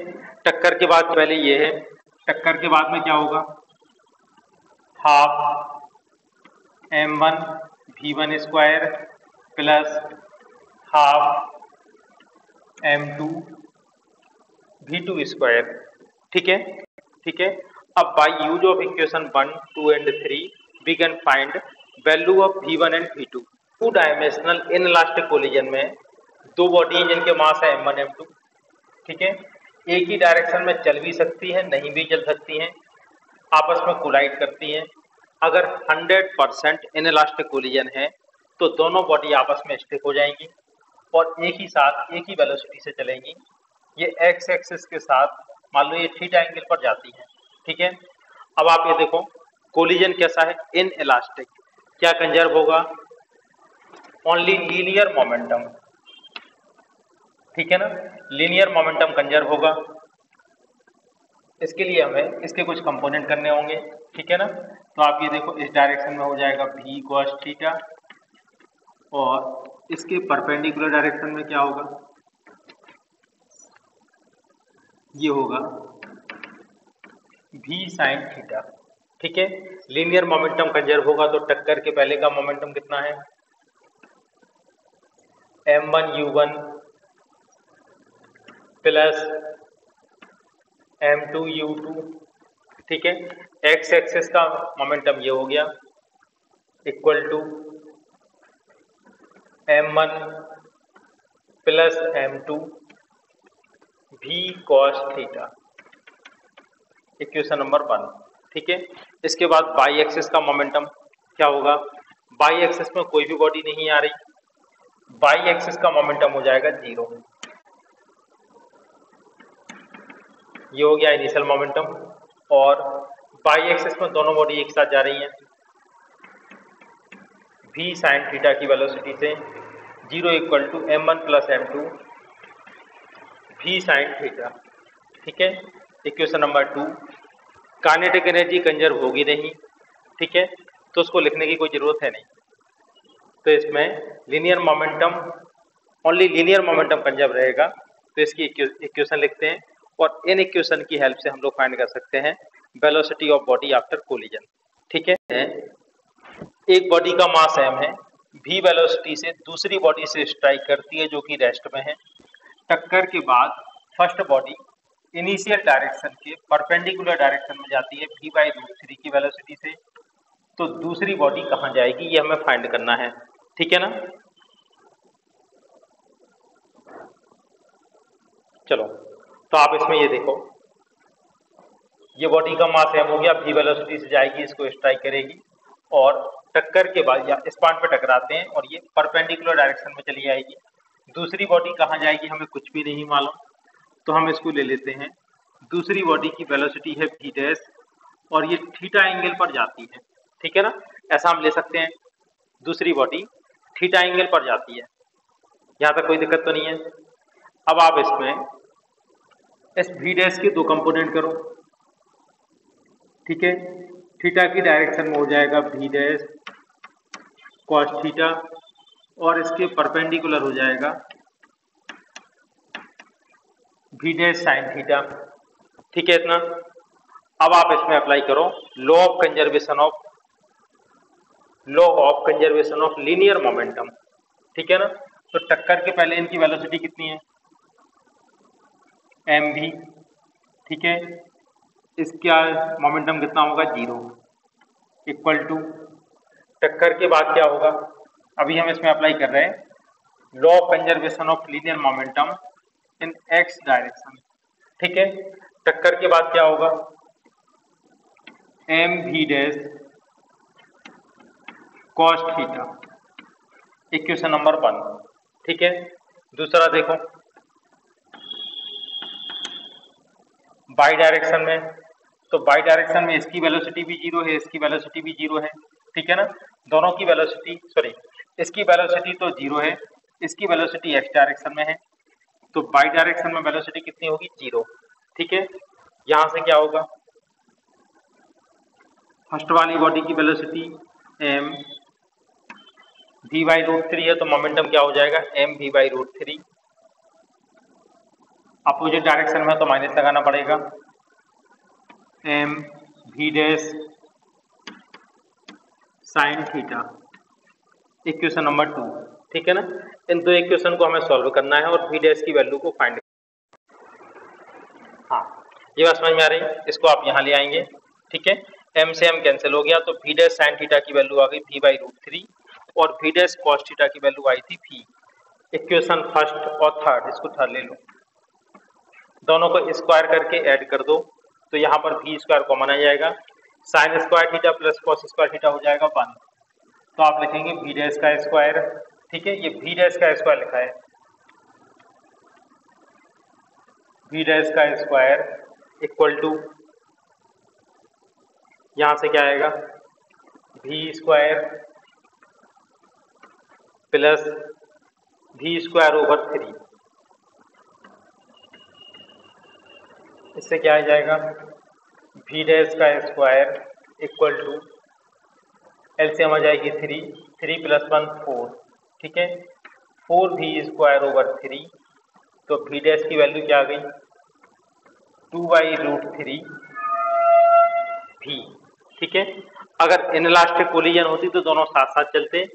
टक्कर के बाद पहले ये है, टक्कर के बाद में क्या होगा, half m1v1 square plus half m2v2 square, ठीक है, ठीक है। अब by use of equation 1, 2 and 3 we can find value of v1 and v2। Two dimensional inelastic collision में दो बॉडी जिनके मास है m1 m2, ठीक है, एक ही डायरेक्शन में चल भी सकती है, नहीं भी चल सकती हैं, आपस में कोलाइड करती हैं। अगर 100% इनइलास्टिक कोलिजन है तो दोनों बॉडी आपस में स्टिक हो जाएंगी और एक ही साथ एक ही वेलोसिटी से चलेंगी। ये एक्स एक्सिस के साथ मान लो ये थीटा एंगल पर जाती हैं, ठीक है। अब आप ये देखो कोलिजन कैसा है, इनइलास्टिक, क्या कंजर्व होगा, ओनली लीनियर मोमेंटम, ठीक है ना, लीनियर मोमेंटम कंजर्व होगा। इसके लिए हमें इसके कुछ कंपोनेंट करने होंगे, ठीक है ना। तो आप ये देखो इस डायरेक्शन में हो जाएगा v cos थीटा, और इसके परपेंडिकुलर डायरेक्शन में क्या होगा, ये होगा v sin थीटा, ठीक है। लीनियर मोमेंटम कंजर्व होगा तो टक्कर के पहले का मोमेंटम कितना है, m1u1 प्लस m2u2, ठीक है। एक्स एक्सिस का मोमेंटम ये हो गया equal to m1 plus m2 v cos theta, equation number 1, ठीक है। इसके बाद बाई एक्सिस का मोमेंटम क्या होगा, बाई एक्सिस में कोई भी बॉडी नहीं आ रही, बाई एक्सिस का मोमेंटम हो जाएगा 0, ये हो गया इनिशियल मोमेंटम। और बाई एक्सिस में दोनों बॉडी एक साथ जा रही हैं, v sin थीटा की वेलोसिटी से 0 equal to m1 plus m2 v sin theta, ठीक है, equation number 2, kinetic energy conserve होगी नहीं, ठीक है, तो उसको लिखने की कोई जरूरत है नहीं। तो इसमें linear momentum, only linear momentum conserve रहेगा, तो इसकी इक्वेशन लिखते हैं और इन इक्वेशन की हेल्प से हम लोग फाइंड कर सकते हैं velocity of body after collision. ठीक है, एक बॉडी का मास m है, v वेलोसिटी से दूसरी बॉडी से स्ट्राइक करती है जो कि रेस्ट में है। टक्कर के बाद फर्स्ट बॉडी इनिशियल डायरेक्शन के परपेंडिकुलर डायरेक्शन में जाती है v/√3 की वेलोसिटी से, तो दूसरी बॉडी कहाँ जाएगी ये हमें फाइंड करना है, ठीक है ना। चलो, तो आप इसमें ये देखो, ये बॉडी का मास m हो गया, v वेलोसिटी से जाएगी, इसको स्ट्राइक करेगी और टक्कर के बाद या इस पॉइंट पे टकराते हैं और ये परपेंडिकुलर डायरेक्शन में चली जाएगी। दूसरी बॉडी कहाँ जाएगी हमें कुछ भी नहीं मालूम, तो हम इसको ले लेते हैं, दूसरी बॉडी की वेलोसिटी है v डैश और ये थीटा एंगल पर जाती है, ठीक है ना। ऐसा हम ले सकते हैं, दूसरी बॉडी थीटा एंगल पर जाती है, यहाँ तक कोई दिक्कत तो नहीं है। अब आप इसमें इस v डैश के दो कंपोनेंट करो, ठीक है, थीटा की डायरेक्शन में हो जाएगा v डैश कॉस थीटा और इसके परपेंडिकुलर हो जाएगा v डैश साइन थीटा, ठीक है इतना। अब आप इसमें अप्लाई करो law of conservation of linear momentum, ठीक है ना। तो टक्कर के पहले इनकी वेलोसिटी कितनी है mv, ठीक है, इसका मोमेंटम कितना होगा 0, इक्वल टू टक्कर के बाद क्या होगा, अभी हम इसमें अप्लाई कर रहे हैं law of conservation of linear momentum in x direction, ठीक है। टक्कर के बाद क्या होगा mv dash cos theta, equation number 1, ठीक है। दूसरा देखो, बाई डायरेक्शन में, तो बाई डायरेक्शन में इसकी वेलोसिटी भी 0 है, इसकी वेलोसिटी भी 0 है, ठीक है ना। दोनों की वेलोसिटी, सॉरी, इसकी वेलोसिटी तो 0 है, इसकी वेलोसिटी x डायरेक्शन में है, तो बाई डायरेक्शन में वेलोसिटी कितनी होगी 0, ठीक है। यहां से क्या होगा, फर्स्ट वाली बॉडी की वेलोसिटी m v/√3 है, तो मोमेंटम क्या हो जाएगा m v/√3, अपोजिट डायरेक्शन में तो माइनस लगाना पड़ेगा, m v dash sine theta, equation number 2, ठीक है ना। इन दो इक्वेशन को हमें सॉल्व करना है और v डैश की वैल्यू को फाइंड, हाँ ये बात समझ में आ रही है। इसको आप यहाँ ले आएंगे, ठीक है, m से m कैंसिल हो गया, तो v डैश साइन थीटा की वैल्यू आ गई v/√3 और v डैश कॉस थीटा की वैल्यू आई थी v। इक्वेशन फर्स्ट और थर्ड, इसको थर्ड ले लो, दोनों को स्क्वायर करके ऐड कर दो, तो यहाँ पर v स्क्वायर कॉमन आ जाएगा, sine square theta plus cos square theta हो जाएगा 1, तो आप लिखेंगे v डैश का स्क्वायर, ठीक है, ये v डैश का स्क्वायर लिखा है, v डैश का स्क्वायर इक्वल टू, यहां से क्या आएगा v square plus v square over 3, इससे क्या आ जाएगा v डैश का स्क्वायर इक्वल टू, एलसीएम आ जाएगी 3 प्लस 1 4, ठीक है, 4v स्क्वायर ओवर 3, तो v डैश की वैल्यू क्या आ गई 2/√3 v, ठीक है। अगर इनलास्टिक कोलिजन होती तो दोनों साथ साथ चलते,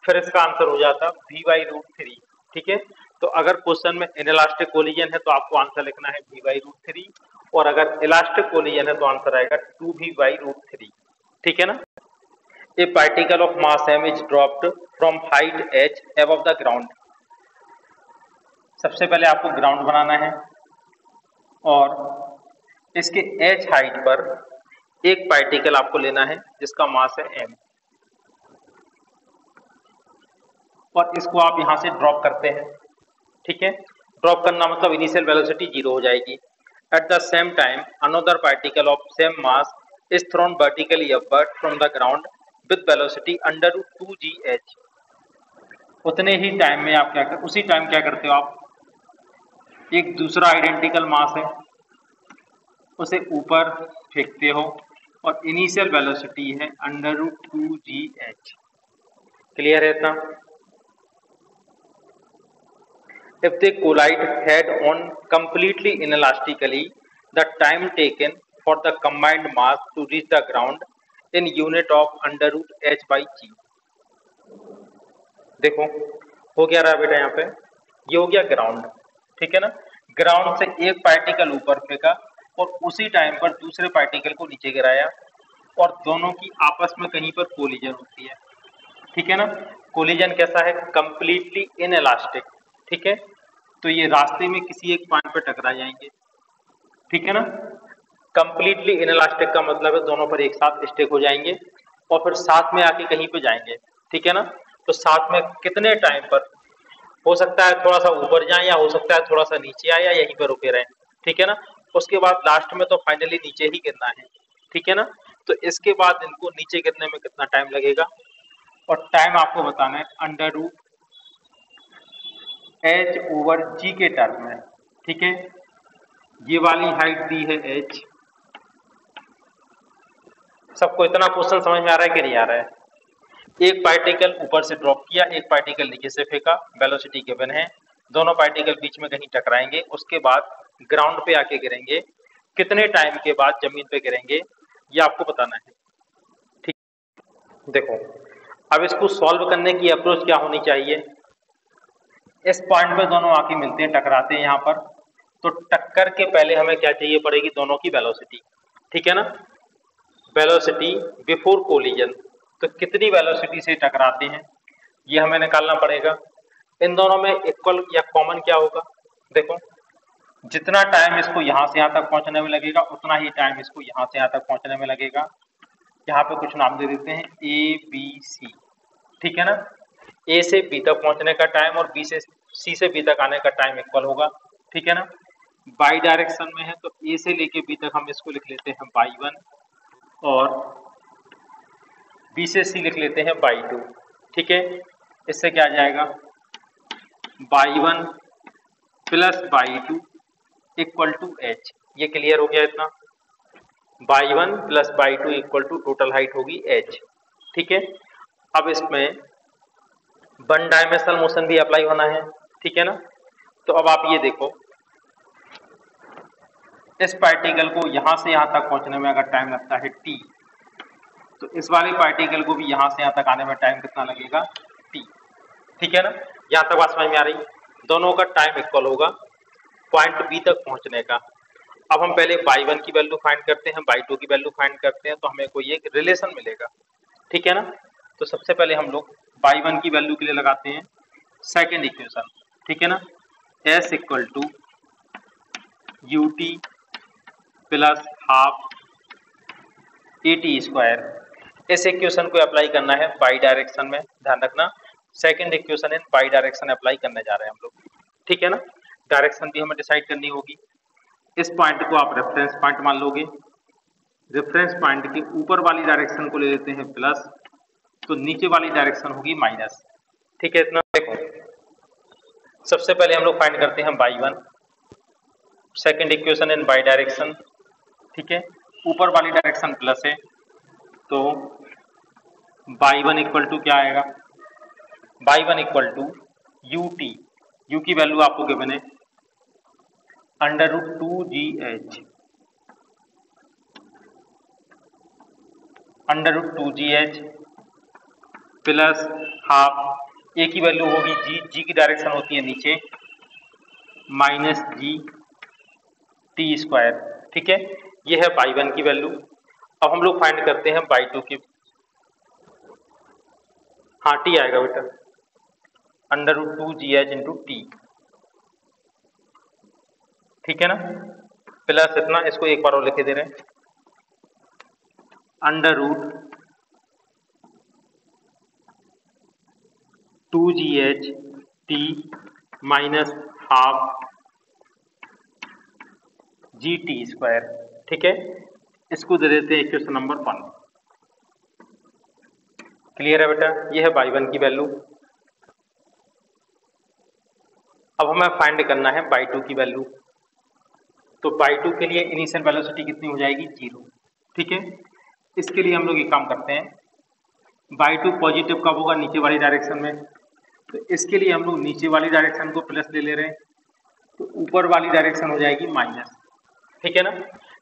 फिर इसका आंसर हो जाता v/√3, ठीक है। तो अगर क्वेश्चन में इनलास्टिक कोलिजन है तो आपको आंसर लिखना है v/√3 और अगर इलास्टिक कोलिजन है तो आंसर आएगा 2v/√3, ठीक है ना। ए particle of mass m is dropped from height h above the ground, सबसे पहले आपको ग्राउंड बनाना है और इसके h हाइट पर एक पार्टिकल आपको लेना है जिसका मास है m, और इसको आप यहां से ड्रॉप करते हैं, ठीक है। ड्रॉप करना मतलब इनिशियल वेलोसिटी 0 हो जाएगी। At the same time another particle of same mass is thrown vertically upward from the ground with velocity √2gh, उतने ही टाइम में आप क्या कर, उसी टाइम क्या करते हो आप, एक दूसरा आइडेंटिकल मास है उसे ऊपर फेंकते हो और इनिशियल वेलोसिटी है √2gh। क्लियर है इतना? If they collide head on completely inelastically, the time taken for the combined mass to reach the ground in unit of √h/g। देखो हो क्या रहा है बेटा, यहाँ पे ये हो गया ग्राउंड, ठीक है ना। ग्राउंड से एक पार्टिकल ऊपर फेंका और उसी टाइम पर दूसरे पार्टिकल को नीचे गिराया और दोनों की आपस में कहीं पर कोलिजन होती है, ठीक है ना। कोलिजन कैसा है? कंप्लीटली इनएलास्टिक, ठीक है। तो ये रास्ते में किसी एक पॉइंट पर टकरा जाएंगे, ठीक है ना। कंप्लीटली इनएलास्टिक का मतलब है दोनों पर एक साथ स्टिक हो जाएंगे और फिर साथ में आके कहीं पे जाएंगे, ठीक है ना। तो साथ में कितने टाइम पर, हो सकता है थोड़ा सा ऊपर जाए या हो सकता है थोड़ा सा नीचे आए या यहीं पर रुके रहें, ठीक है ना। उसके बाद लास्ट में तो फाइनली नीचे ही गिरना है, ठीक है ना। तो इसके बाद इनको नीचे गिरने में कितना टाइम लगेगा, और टाइम आपको बताना है √h/g के टर्म में, ठीक है। ये वाली हाइट दी है h। सबको इतना क्वेश्चन समझ में आ रहा है कि नहीं आ रहा है? एक पार्टिकल ऊपर से ड्रॉप किया, एक पार्टिकल नीचे से फेंका, वेलोसिटी गिवन है, दोनों पार्टिकल बीच में कहीं टकराएंगे, उसके बाद ग्राउंड पे आके गिरेंगे, कितने टाइम के बाद जमीन पे गिरेंगे ये आपको बताना है, ठीक। देखो अब इसको सॉल्व करने की अप्रोच क्या होनी चाहिए। इस पॉइंट पे दोनों आके मिलते हैं, टकराते हैं यहाँ पर, तो टक्कर के पहले हमें क्या चाहिए पड़ेगी, दोनों की वेलोसिटी, ठीक है ना। वेलोसिटी बिफोर कोलिजन, तो कितनी वेलोसिटी से टकराते हैं ये हमें निकालना पड़ेगा। इन दोनों में इक्वल या कॉमन क्या होगा, देखो जितना टाइम इसको यहाँ से यहाँ तक पहुंचने में लगेगा उतना ही टाइम इसको यहाँ से यहाँ तक पहुंचने में लगेगा। यहाँ पे कुछ नाम दे देते हैं ABC, ठीक है ना। ए से बी तक पहुंचने का टाइम और बी से सी से बी तक आने का टाइम इक्वल होगा, ठीक है ना। बाई डायरेक्शन में है तो ए से लेके बी तक हम इसको लिख लेते हैं y1 और बी से सी लिख लेते हैं y2, ठीक है। इससे क्या आ जाएगा, y1 plus y2 equal to h। ये क्लियर हो गया इतना। y1 plus y2 equal to total height होगी h, ठीक है। अब इसमें वन डायमेंशनल मोशन भी अप्लाई होना है, ठीक है ना। तो अब आप ये देखो, इस पार्टिकल को यहां से यहां तक पहुंचने में अगर टाइम लगता है t, तो इस वाले पार्टिकल को भी यहां से यहां तक आने में टाइम कितना लगेगा, t, ठीक है ना। यहां तक बात समझ में आ रही? दोनों का टाइम इक्वल होगा पॉइंट बी तक पहुंचने का। अब हम पहले y1 की वैल्यू फाइंड करते हैं, y2 की वैल्यू फाइंड करते हैं, तो हमें कोई एक रिलेशन मिलेगा, ठीक है ना। तो सबसे पहले हम लोग y1 की वैल्यू के लिए लगाते हैं सेकेंड इक्वेशन, ठीक है ना। s equal to ut plus half at square. इस इक्वेशन को अप्लाई करना है बाई डायरेक्शन में, ध्यान रखना second equation in y direction apply करने जा रहे हैं हम लोग, ठीक है ना। डायरेक्शन भी हमें डिसाइड करनी होगी। इस पॉइंट को आप रेफरेंस पॉइंट मान लोगे, रेफरेंस पॉइंट के ऊपर वाली डायरेक्शन को ले लेते हैं प्लस, तो नीचे वाली डायरेक्शन होगी माइनस, ठीक है। इतना देखो, सबसे पहले हम लोग फाइंड करते हैं y1, second equation in y direction, ठीक है। ऊपर वाली डायरेक्शन प्लस है तो y1 इक्वल टू क्या आएगा, y1 equal to ut, u की वैल्यू आपको गिवन है √2gh, √2gh प्लस हाफ ए की वैल्यू होगी जी की डायरेक्शन होती है नीचे, माइनस gt स्क्वायर, ठीक है। ये है y1 की वैल्यू। अब हम लोग फाइंड करते हैं y2 की, हाँ t आएगा बेटा, √2gh इंटू टी, ठीक है ना। प्लस इतना, इसको एक बार और लिखे दे रहे हैं √2gh t minus half gt square, ठीक है। इसको दे देते हैं इक्वेशन नंबर 1। क्लियर है बेटा, ये है y1 की वैल्यू। अब हमें फाइंड करना है y2 की वैल्यू। तो बाई टू के लिए इनिशियल वेलोसिटी कितनी हो जाएगी, 0। ठीक है, इसके लिए हम लोग एक काम करते हैं, बाई टू पॉजिटिव कब होगा, नीचे वाली डायरेक्शन में, तो इसके लिए हम लोग नीचे वाली डायरेक्शन को प्लस ले रहे हैं, तो ऊपर वाली डायरेक्शन हो जाएगी माइनस। ठीक है ना,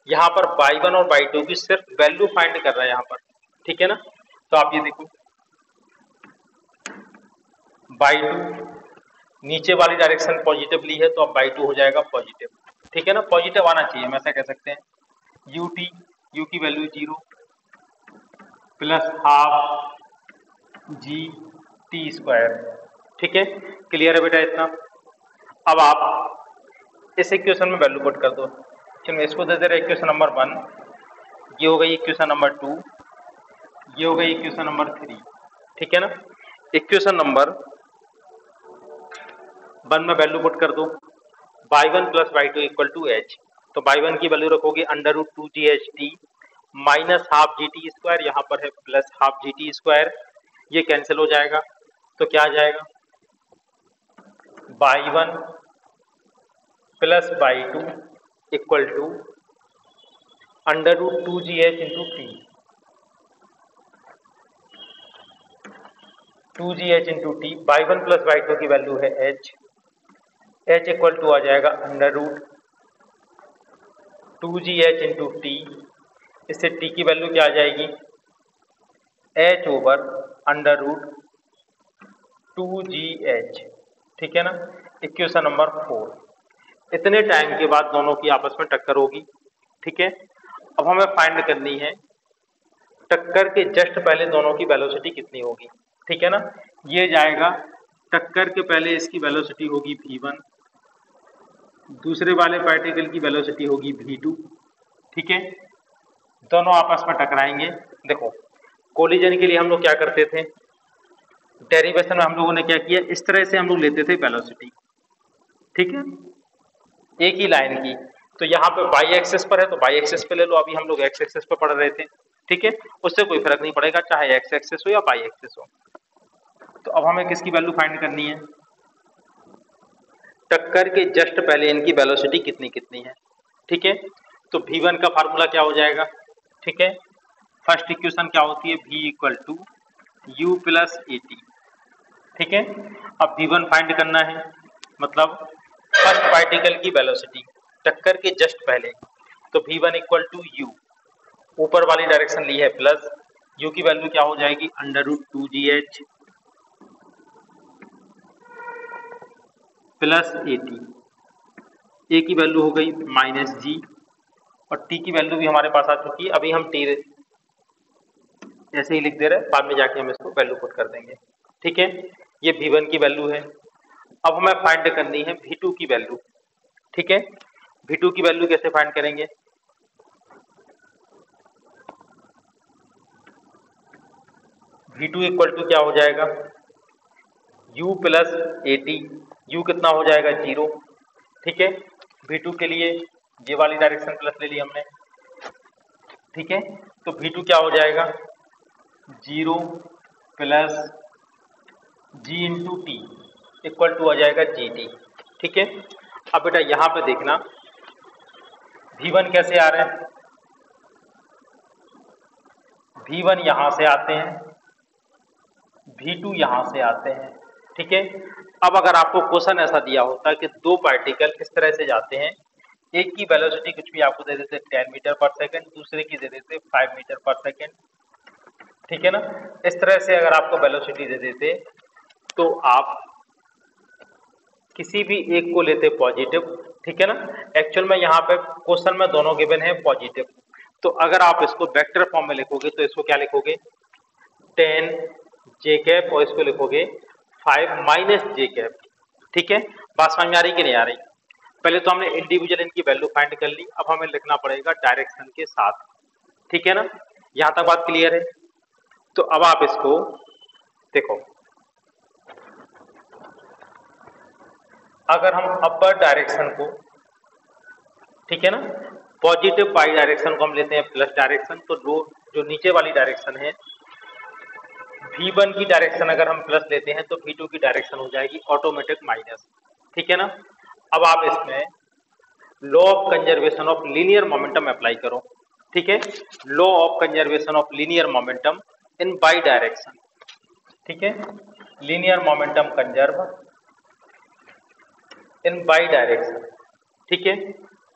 यहाँ पर बाई वन और बाई टू की सिर्फ वैल्यू फाइंड कर रहा है यहाँ पर। ठीक है ना, तो आप ये देखो बाई टू नीचे वाली डायरेक्शन पॉजिटिव ली है, तो अब बाई टू हो जाएगा पॉजिटिव। ठीक है ना, पॉजिटिव आना चाहिए, हम ऐसा कह सकते हैं। यू टी, यू की value 0 plus half g t square. ठीक है, क्लियर है बेटा इतना। अब आप इस इक्वेशन में वैल्यू पुट कर दो। चलो इसको दे दे रहे इक्वेशन नंबर 1, ये हो गई इक्वेशन नंबर 2, ये हो गई इक्वेशन नंबर 3। ठीक है ना, इक्वेशन नंबर 1 में वैल्यू पुट कर दो, y one plus y two equal to h. तो बाई वन की वैल्यू रखोगे under root 2GHT minus half g t square, यहाँ पर है plus half g t square, ये कैंसिल हो जाएगा, तो क्या आ जाएगा, y one plus y two equal to under root 2GH into t, 2GH into t. Y one plus y two की वैल्यू है एच, एच इक्वल टू आ जाएगा under root 2GH into t, इससे टी की वैल्यू क्या आ जाएगी, H over under root 2GH। ठीक है ना, इक्वेशन नंबर 4। इतने टाइम के बाद दोनों की आपस में टक्कर होगी। ठीक है, अब हमें फाइंड करनी है टक्कर के जस्ट पहले दोनों की वेलोसिटी कितनी होगी। ठीक है ना, ये जाएगा टक्कर के पहले इसकी वेलोसिटी होगी v1, दूसरे वाले पार्टिकल की वेलोसिटी होगी v2। ठीक है, दोनों आपस में टकराएंगे। देखो कोलिजन के लिए हम लोग क्या करते थे, डेरिवेशन में हम लोगों ने क्या किया, इस तरह से हम लोग लेते थे वेलोसिटी। ठीक है, एक ही लाइन की, तो यहाँ पे वाई एक्सेस पर है तो वाई एक्सेस पे ले लो, अभी हम लोग एक्स एक्सेस पे पढ़ रहे थे। ठीक है, उससे कोई फर्क नहीं पड़ेगा चाहे एक्स एक्सेस हो या वाई एक्सेस हो। तो अब हमें किसकी वैल्यू फाइंड करनी है, टक्कर के जस्ट पहले इनकी वेलोसिटी कितनी कितनी है। ठीक है, तो v1 का फार्मूला क्या हो जाएगा, ठीक है, फर्स्ट इक्वेशन क्या होती है, v equal to u plus a t. ठीक है, अब v1 फाइंड करना है, मतलब फर्स्ट पार्टिकल की वेलोसिटी टक्कर के जस्ट पहले, तो v1 इक्वल टू यू, ऊपर वाली डायरेक्शन ली है प्लस, यू की वैल्यू क्या हो जाएगी under root 2GH plus a t, a की वैल्यू हो गई माइनस जी, और टी की वैल्यू भी हमारे पास आ चुकी है। अभी हम टी ऐसे ही लिख दे रहे हैं, बाद में जाके हम इसको वैल्यू पुट कर देंगे। ठीक है, ये v1 की वैल्यू है। अब हमें फाइंड करनी है v2 की वैल्यू। ठीक है, v2 की वैल्यू कैसे फाइंड करेंगे, v2 इक्वल टू क्या हो जाएगा, u plus a T, you कितना हो जाएगा 0। ठीक है, v2 के लिए ये वाली डायरेक्शन प्लस ले ली हमने। ठीक है, तो v2 क्या हो जाएगा 0 plus g into t equal to आ जाएगा जी टी। ठीक है, अब बेटा यहाँ पे देखना v1 कैसे आ रहे हैं, v1 यहाँ से आते हैं, v2 यहाँ से आते हैं। ठीक है, अब अगर आपको क्वेश्चन ऐसा दिया होता कि दो पार्टिकल इस तरह से जाते हैं, एक की वेलोसिटी कुछ भी आपको दे देते 10 मीटर पर सेकंड, दूसरे की दे देते 5 मीटर पर सेकंड। ठीक है ना, इस तरह से अगर आपको वेलोसिटी दे देते तो आप किसी भी एक को लेते पॉजिटिव। ठीक है ना, एक्चुअल में यहाँ पे क्वेश्चन में दोनों गिवन है पॉजिटिव, तो अगर आप इसको वेक्टर फॉर्म में लिखोगे तो इसको क्या लिखोगे 10 जे कैप, और इसको लिखोगे 5 माइनस जे कैप। ठीक है, बात समझ में आ रही कि नहीं आ रही, पहले तो हमने इंडिविजुअल इनकी वैल्यू फाइंड कर ली, अब हमें लिखना पड़ेगा डायरेक्शन के साथ। ठीक है ना, यहां तक बात क्लियर है। तो अब आप इसको देखो, अगर हम अपर डायरेक्शन को, ठीक है ना, पॉजिटिव वाई डायरेक्शन को हम लेते हैं प्लस डायरेक्शन, तो जो नीचे वाली डायरेक्शन है v1 की डायरेक्शन अगर हम प्लस लेते हैं तो v2 की डायरेक्शन हो जाएगी ऑटोमेटिक माइनस। ठीक है ना, अब आप इसमें law of conservation of linear momentum apply करो, ठीक है। Law of conservation of linear momentum in y direction, ठीक है। Linear momentum conserve in y direction, ठीक है।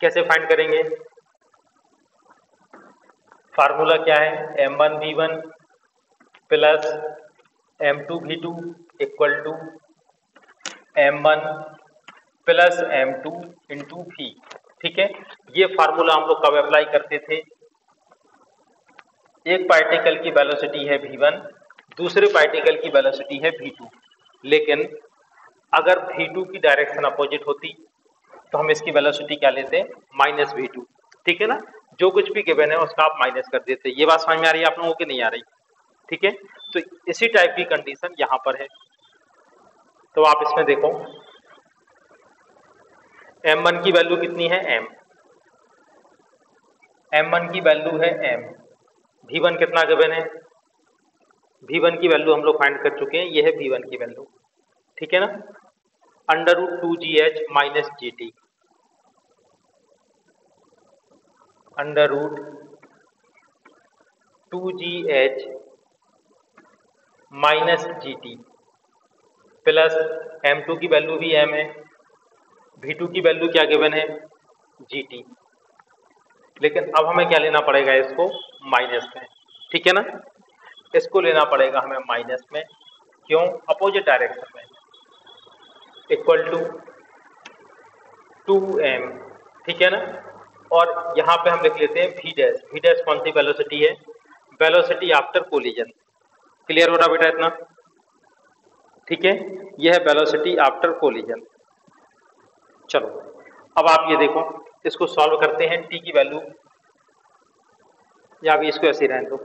कैसे फाइंड करेंगे? फार्मूला क्या है? m1v1 plus m2v2 equal to m1 plus m2 into v, ठीक है। ये फार्मूला हम लोग कब अप्लाई करते थे? एक पार्टिकल की वेलोसिटी है v1, दूसरे पार्टिकल की वेलोसिटी है v2, लेकिन अगर v2 की डायरेक्शन अपोजिट होती तो हम इसकी वेलोसिटी क्या लेते? माइनस v2, ठीक है ना। जो कुछ भी गिवन है उसका आप माइनस कर देते। ये बात समझ में आ रही है आप लोगों की? नहीं आ रही? ठीक है। तो इसी टाइप की कंडीशन यहां पर है। तो आप इसमें देखो m1 की वैल्यू कितनी है? m1 की वैल्यू है m, v1 कितना गिवन है? v1 की वैल्यू हम लोग फाइंड कर चुके हैं, ये है v1 की वैल्यू, ठीक है ना। Under root 2gh minus gt, under root 2gh minus gt plus m2 की वैल्यू भी m है, v2 की वैल्यू क्या गिवन है? gt। लेकिन अब हमें क्या लेना पड़ेगा? इसको माइनस में, ठीक है ना। इसको लेना पड़ेगा हमें माइनस में, क्यों? अपोजिट डायरेक्शन में। इक्वल टू 2m, ठीक है ना। और यहाँ पे हम लिख लेते हैं v डैश। v डैश कौन सी वेलोसिटी है? Velocity after collision. क्लियर हो रहा बेटा इतना? ठीक है, यह है वेलोसिटी आफ्टर कोलिजन। चलो अब आप ये देखो, इसको सॉल्व करते हैं। t की वैल्यू, या भी इसको ऐसे ही रहने दो,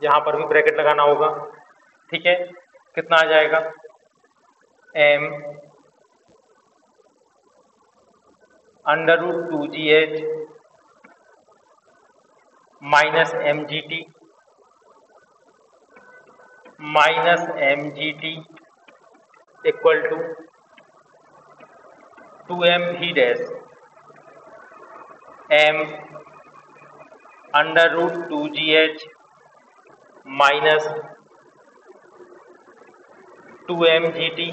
यहाँ पर भी ब्रैकेट लगाना होगा, ठीक है। कितना आ जाएगा? m under root 2gh minus mgt minus mgt equal to 2m v dash m under root 2gh minus 2mgt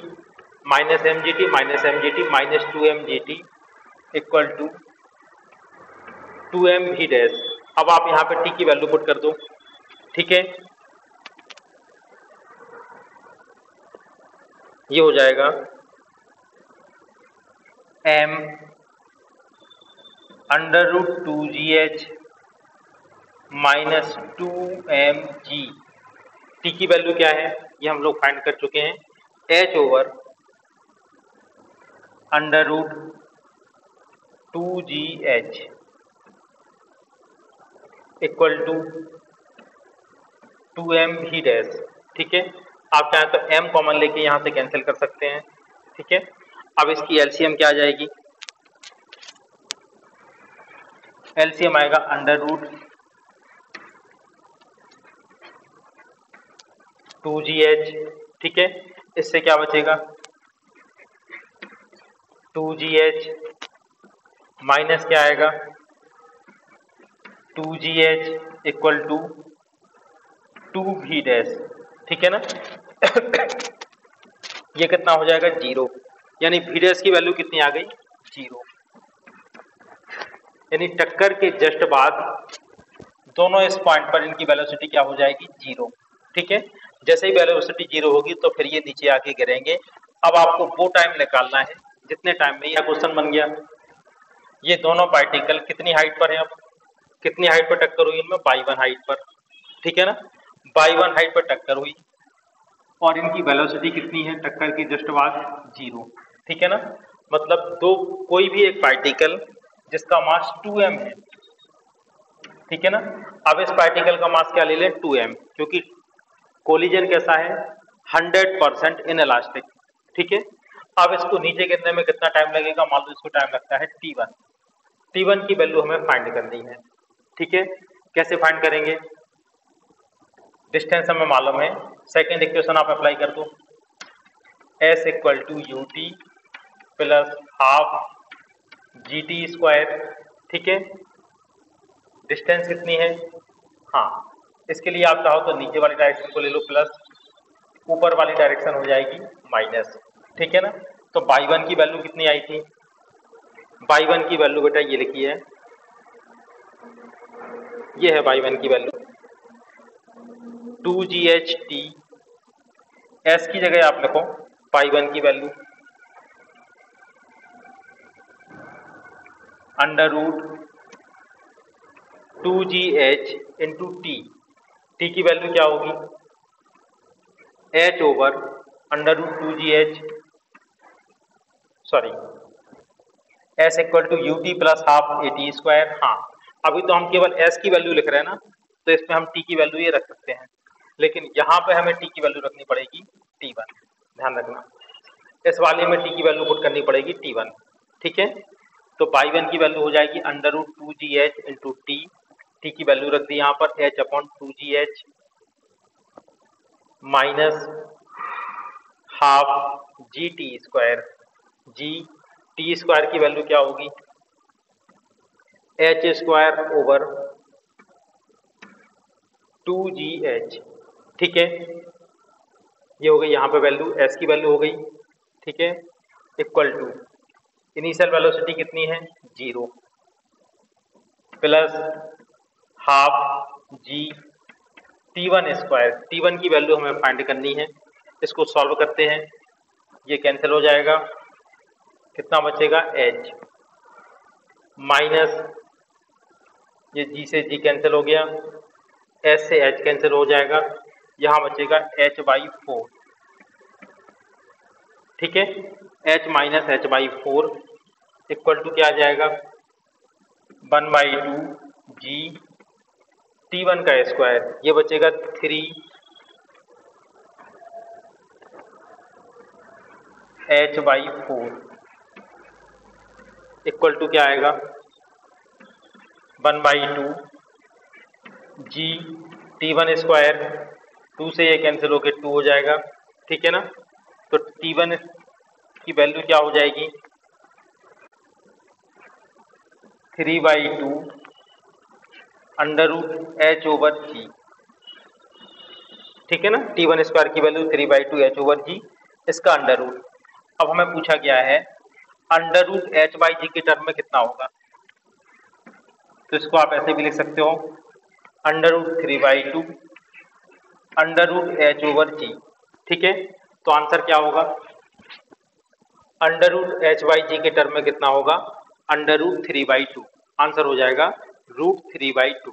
minus mgt minus mgt minus 2mgt equal to 2m v dash. अब आप यहाँ पे t की value put कर दो, ठीक है। ये हो जाएगा m under root 2gh minus 2mg। t की वैल्यू क्या है? ये हम लोग फाइंड कर चुके हैं, h over under root 2gh equal to 2m v dash, ठीक है। आप चाहें तो m कॉमन लेके यहाँ से कैंसिल कर सकते हैं, ठीक है। अब इसकी एलसीएम क्या आ जाएगी? एलसीएम आएगा अंडर रूट 2gh, ठीक है। इससे क्या बचेगा? 2gh माइनस क्या आएगा? 2gh equal to 2v dash, ठीक है ना। ये कितना हो जाएगा? 0, यानी v डैश की वैल्यू कितनी आ गई? 0। यानी टक्कर के जस्ट बाद दोनों इस पॉइंट पर इनकी वेलोसिटी क्या हो जाएगी? 0, ठीक है। जैसे ही वेलोसिटी 0 होगी तो फिर ये नीचे आके गिरेंगे। अब आपको वो टाइम निकालना है जितने टाइम में, यह क्वेश्चन बन गया। ये दोनों पार्टिकल कितनी हाइट पर है? अब कितनी हाइट पर टक्कर हुई इनमें? y1 हाइट पर, ठीक है ना। y1 हाइट पर टक्कर हुई और इनकी वेलोसिटी कितनी है टक्कर की जस्ट बाद? 0, ठीक है ना। मतलब कोई भी एक पार्टिकल जिसका मास 2m है, ठीक है ना। अब इस पार्टिकल का मास क्या ले लें? 2m, क्योंकि कोलिजन कैसा है? 100% इनइलास्टिक, ठीक है। अब इसको नीचे गिरने में कितना टाइम लगेगा? मान लो इसको टाइम लगता है t1। t1 की वैल्यू हमें फाइंड करनी है, ठीक है। कैसे फाइंड करेंगे? डिस्टेंस हमें मालूम है, सेकेंड इक्वेशन आप अप्लाई कर दो, s equal to ut plus half GT², ठीक है। डिस्टेंस कितनी है? हाँ, इसके लिए आप चाहो तो नीचे वाली डायरेक्शन को ले लो प्लस, ऊपर वाली डायरेक्शन हो जाएगी माइनस, ठीक है ना। तो y1 की वैल्यू कितनी आई थी? y1 की वैल्यू बेटा ये लिखी है, ये है y1 की वैल्यू 2GHT। s की जगह आप लिखो y1 की वैल्यू √2GH इंटू टी की वैल्यू क्या होगी? h over √2GH, sorry s equal to UT plus half AT²। हाँ, अभी तो हम केवल s की वैल्यू लिख रहे हैं ना, तो इसमें हम t की वैल्यू ये रख सकते हैं, लेकिन यहाँ पे हमें t की वैल्यू रखनी पड़ेगी T1, ध्यान रखना। इस वाले में t की वैल्यू पुट करनी पड़ेगी T1, ठीक है। तो y1 की वैल्यू हो जाएगी √2GH इंटू टी की वैल्यू रख दी यहाँ पर h/2GH minus half GT²। GT² की वैल्यू क्या होगी? h² ओवर 2GH, ठीक है। ये हो गई यहाँ पे वैल्यू, s की वैल्यू हो गई, ठीक है, इक्वल टू इनिशियल वेलोसिटी कितनी है? 0 प्लस हाफ जी T1²। T1 की वैल्यू हमें फाइंड करनी है, इसको सॉल्व करते हैं, ये कैंसिल हो जाएगा, कितना बचेगा? h माइनस ये g से g कैंसिल हो गया, s से h कैंसिल हो जाएगा, यहाँ बचेगा h/4, ठीक है। h minus h/4 equal to क्या आ जाएगा? 1/2 g T1 का स्क्वायर, ये बचेगा 3 h/4 इक्वल टू क्या आएगा? 1/2 g T1², 2 से ये कैंसिल होकर 2 हो जाएगा, ठीक है ना। तो T1 की वैल्यू क्या हो जाएगी? 3/2 √h/g, ठीक है ना। T1² की वैल्यू 3/2 h/g, इसका अंडर रूट। अब हमें पूछा गया है √h/g के टर्म में कितना होगा, तो इसको आप ऐसे भी लिख सकते हो √3/2 √h/g, ठीक है। तो आंसर क्या होगा? √h/g के टर्म में कितना होगा? √3/2, आंसर हो जाएगा √3/2।